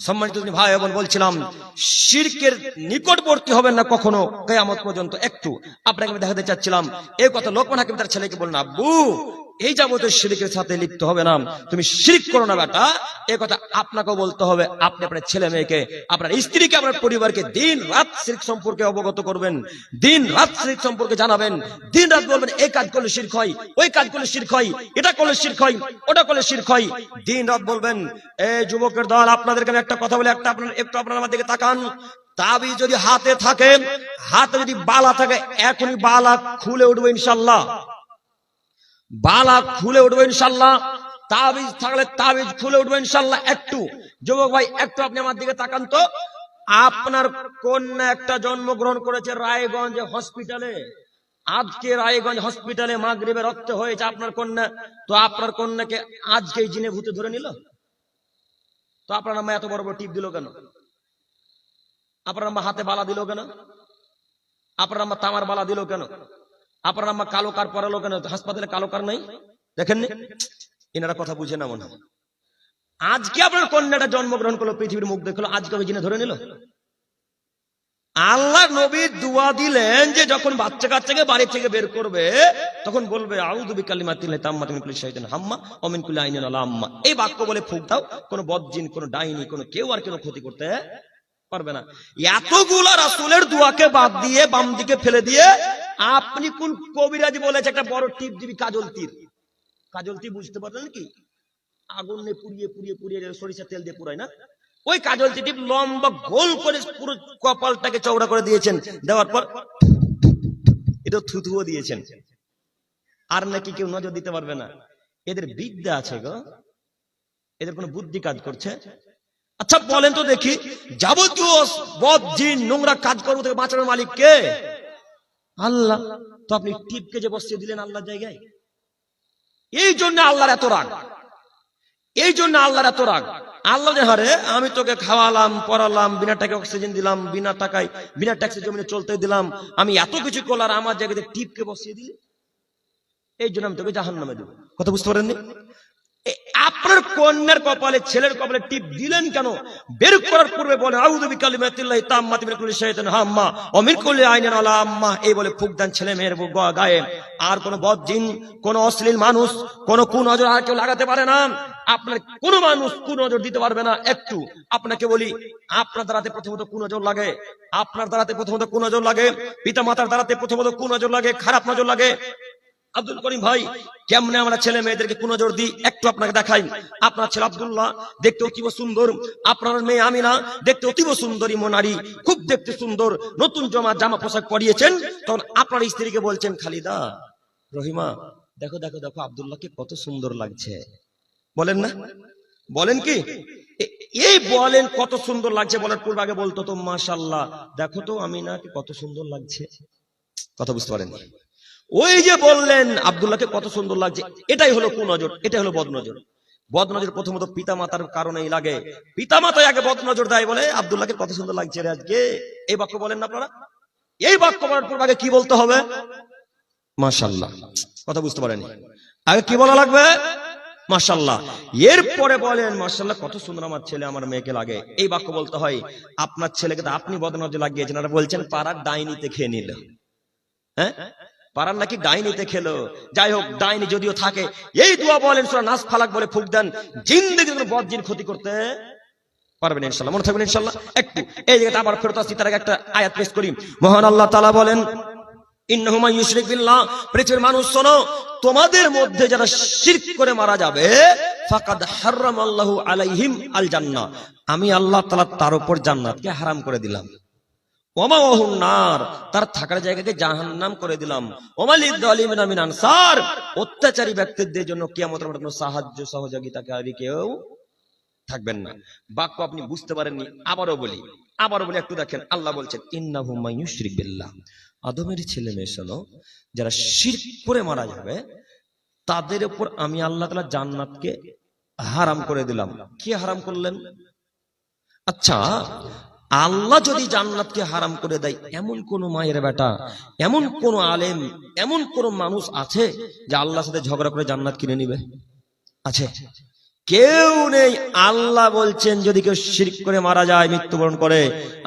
সম্মানিত ভাই বোন, বলছিলাম শিরকের নিকটবর্তী হবেন না কখনো কিয়ামত পর্যন্ত। একটু আপনাকে আমি দেখাতে চাচ্ছিলাম এই কথা লোকমান হাকিম তার ছেলেকে বললেন, আব্বু এই যাবতীয় শিরকের সাথে লিপ্ত হবে না, তুমি শিরক করো না বেটা। এই কথা আপনাকেও বলতে হবে। আপনি আপনার ছেলে মেয়েকে, আপনার স্ত্রীকে, আপনার পরিবারকে দিন রাত শিরক সম্পর্কে অবগত করবেন, দিন রাত শিরক সম্পর্কে জানাবেন, দিন রাত বলবেন এই কাজ করলে শিরক হয়, ওই কাজ করলে শিরক হয়, এটা করলে শিরক হয়, ওটা করলে শিরক হয়। দিন রাত বলবেন। এই যুবকের দল, আপনাদেরকে আমি একটা কথা বলে একটু আপনারা আমার দিকে তাকান। তাবিজ যদি হাতে থাকে, হাতে যদি বালা থাকে, এখনই বালা খুলে উঠবে ইনশাআল্লাহ, বালা খুলে উঠবে ইনশাআল্লাহ। তাবিজ থাকলে তাবিজ খুলে উঠবে ইনশাআল্লাহ। একটু যুবক ভাই, একটু আপনি আমার দিকে তাকান তো। আপনার কন্যা একটা জন্মগ্রহণ করেছে রায়গঞ্জ হসপিটালে। আজকে রায়গঞ্জ হসপিটালে মাগরিবে রক্ত হয়েছে আপনার কন্যা। তো আপনার কন্যাকে আজকে জিনে ভূতে ধরে নিল, তো আপনার আম্মা এত বড় বড় টিপ দিল কেন? আপনার আম্মা হাতে বালা দিল কেন? আপনার আম্মা তামার বালা দিল কেন? আপনার আম্মা কালো কার পরালো কেন? হাসপাতালে কালো কার নাই, দেখেননি? এনারা কথা বুঝে না মনে হয়। আজকে আপনার কন্যাটা জন্মগ্রহণ করলো, পৃথিবীর মুখ দেখলো, আজকে ওই জিনে ধরে নিল। আল্লাহ নবী দুয়া দিলেন যে যখন বাচ্চা কাচ্চাকে বাড়ি থেকে বের করবে তখন বলবে আউযু বিকালিমাতিল্লাহি তাম্মাতি মিন কুল্লি শাইতানিন হাম্মা ওয়া মিন কুল্লি আইনিন লাম্মা। এই বাক্য বলে ফুঁক দাও, কোনো বদজিন, কোনো ডাইনি, কোনো কেউ আর কোনো ক্ষতি করতে পারবে না। এতগুলা রাসূলের দুয়াকে বাদ দিয়ে বাম দিকে ফেলে দিয়ে আপনি কোন কবিরাজি বলেছে একটা বড় টিপ দিবি, কাজল তীর। কাজল তীর বুঝতে পারলেন কি? আগুন নিয়ে পুড়িয়ে পুড়িয়ে পুড়িয়ে সরিষা তেল দিয়ে পুরায় না, ওই কাজল টিপ লম্বা গোল করে পুরো কপালটাকে চওড়া করে দিয়েছেন। দেওয়ার পর এটা থুথুও দিয়েছেন। আর নাকি কেউ নজর দিতে পারবে না। এদের বিদ্যা আছে গো, এদের কোনো বুদ্ধি কাজ করছে? আচ্ছা বলেন তো দেখি, যাবতীয় বদ জিন নোংরা কাজ করবো থেকে বাঁচানোর মালিক কে? আল্লাহ। তো আপনি টিপকে যে বসিয়ে দিলেন আল্লাহর জায়গায়। এই জন্য আল্লাহর এত রাগ, এই জন্য আল্লাহর এত রাগ। আল্লাহ যে হারে আমি তোকে খাওয়ালাম, পড়ালাম, বিনা টাকায় অক্সিজেন দিলাম, বিনা টাকায় বিনা ট্যাক্সে জমিনে চলতে দিলাম, আমি এত কিছু করলাম, আমার জায়গাতে টিপকে বসিয়ে দিলি, এই জন্য আমি তোকে জাহান্নামে দেব। কথা বুঝতে পারেননি? আপনার কন্যার কপালে, ছেলের কপালে টিপ দিলেন কেন? বের করার পূর্বে বলেন আউযু বিকালিমাতিল্লাহি তাম্মাতি মিন কুল্লি শাইতানিন হাম্মা ওয়া মিন কুল্লি আইনিন লাম্মা। এই বলে ফুঁক দেন ছেলে মেয়ের গায়ে। আর কোন বদ জিন, কোন অশ্লীল মানুষ, কোন কুনজর আর কেউ লাগাতে পারে না। আপনার কোন মানুষ কুনজর দিতে পারবে না। একটু আপনাকে বলি, আপনার দ্বারাতে প্রথমত কুনজর লাগে, আপনার দ্বারাতে প্রথমত কুনজর লাগে, পিতা মাতার দ্বারাতে প্রথমত কুনজর লাগে, খারাপ নজর লাগে। আব্দুল করিম ভাই, কেমনে আমরা ছেলে মেয়েদেরকে কুনজর দিই একটু আপনাকে দেখাই। আপনার ছেলে আব্দুল্লাহ দেখতে অতীব সুন্দর, আপনার মেয়ে আমিনা দেখতে অতীব সুন্দরী নারী, খুব দেখতে সুন্দর, নতুন জামা পোশাক পরিয়েছেন, তখন আপনার স্ত্রীকে বলছেন খালিদা, রহিমা, দেখো দেখো দেখো আব্দুল্লাহকে কত সুন্দর লাগছে। বলেন না? বলেন কি? এই বলেন কত সুন্দর লাগছে বলার পূর্বে আগে বলতো তো মাশাআল্লাহ, দেখো তো আমিনাকে কত সুন্দর লাগছে। কথা বুঝতে পারেন? ওই যে বললেন আব্দুল্লাহকে কত সুন্দর লাগছে, এটাই হলো কুনজর, এটাই হলো বদনজর। বদনজর প্রথমত পিতা মাতার কারণেই লাগে। পিতা মাতাই আগে বদনজর দেয়, বলে আব্দুল্লাহকে কত সুন্দর লাগছে রে আজকে। এই বাক্য বলেন না আপনারা? এই বাক্য বলার পর আগে কি বলতে হবে? মাশাআল্লাহ। কথা বুঝতে পারেন? আগে কি বলা লাগবে? মাশাআল্লাহ। এরপরে বলেন মাশাআল্লাহ কত সুন্দর আমার ছেলে আমার মেয়েকে লাগে। এই বাক্য বলতে হয়। আপনার ছেলেকে তো আপনি বদনজর লাগিয়েছেন, আর বলছেন পাড়ার ডাইনিতে খেয়ে নিল। হ্যাঁ, পারার নাকি ডাইনিতে খেলো। যাই হোক, ডাইনি যদিও থাকে, এই দোয়া বলেন সূরা নাস ফালাক বলে ফুঁক দেন, জিন্দেগি কোনো বদ জিন ক্ষতি করতে পারবেন ইনশাআল্লাহ। মনে থাকবেন ইনশাআল্লাহ। একটু এই জায়গাটা আবার ফেরত আসছি, তার আগে একটা আয়াত পেশ করি। মহান আল্লাহ তাআলা বলেন ইন্নাহু মান ইউশরিক বিল্লাহ, পৃথিবীর মানুষ শোনো, তোমাদের মধ্যে যারা শিরক করে মারা যাবে, ফাকাদ হারামাল্লাহু আলাইহিম আল জান্নাহ, আমি আল্লাহ তাআলা তার উপর জান্নাতকে হারাম করে দিলাম। ওমা ওহুন নার, তার থাকার জায়গাকে জাহান্নাম করে দিলাম। ওমা লিযালিমিনা মিন আনসার, অত্যাচারী ব্যক্তিদের জন্য কিয়ামতের মাঠে কোনো সাহায্য সহযোগিতাকারী কেউ থাকবেন না। বাক্য আপনি বুঝতে পারেননি, আবারও বলি একটু দেখেন। আল্লাহ বলছেন ইন্নাহু মান ইউশরিক বিল্লাহ, আদমের ছেলে মেয়ে শোনো, যারা শিরক করে মারা যাবে তাদের উপর আমি আল্লাহ তাআলা জান্নাতকে হারাম করে দিলাম। কি হারাম করলেন? আচ্ছা, আল্লাহ যদি জান্নাতকে হারাম করে দেয়, এমন কোন মায়ের বেটা, এমন কোন আলেম, এমন কোন মানুষ আছে যে আল্লাহর সাথে ঝগড়া করে জান্নাত কিনে নিবে? আছে? কেউ নেই। আল্লাহ বলছেন যদি কেউ শিরক করে মারা যায়, মৃত্যুবরণ করে,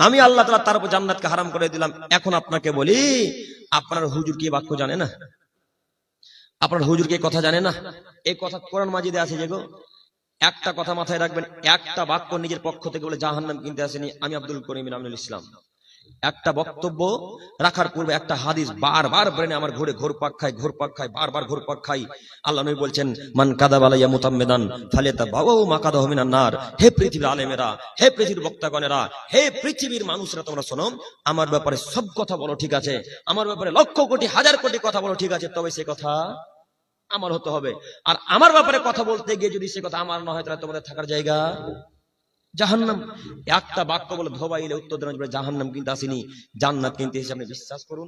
আমি আল্লাহ তাআলা তার উপর জান্নাতকে হারাম করে দিলাম। এখন আপনাকে বলি, আপনার হুজুর কি বাক্য জানে না? আপনার হুজুর কি কথা জানে না? এই কথা কোরআন মাজিদে আছে। যেগো একটা কথা মাথায় রাখবেন, একটা বাক্য নিজের পক্ষ থেকে বলে জাহান্নাম কিনতে আসেনি আমি আব্দুল করিম বিন আমিনুল ইসলাম। একটা বক্তব্য রাখার পূর্বে একটা হাদিস বারবার ব্রেনে আমার ঘুরপাক খায়, বারবার ঘুরপাক খাই। আল্লাহ নবী বলছেন, মান কাযাবা আলাইয়া মুতাম্মিদান ফালিয়াতাবাওয়া মাকাদাহু মিনান নার। হে পৃথিবীর আলেমেরা, হে পৃথিবীর বক্তাগণেরা, হে পৃথিবীর মানুষরা, তোমরা শোনো, আমার ব্যাপারে সব কথা বলো ঠিক আছে, আমার ব্যাপারে লক্ষ কোটি হাজার কোটি কথা বলো ঠিক আছে, তবে সে কথা আমার হতে হবে। আর আমার ব্যাপারে কথা বলতে গিয়ে যদি সে কথা আমার না হয়, তাহলে তোমাদের থাকার জায়গা জাহান্নাম। একটা বাক্য বলে ধোবাইলে উত্তর দেন জাহান্নাম কিনতে আসেনি, জান্নাত কিনতে এসে আপনি বিশ্বাস করুন।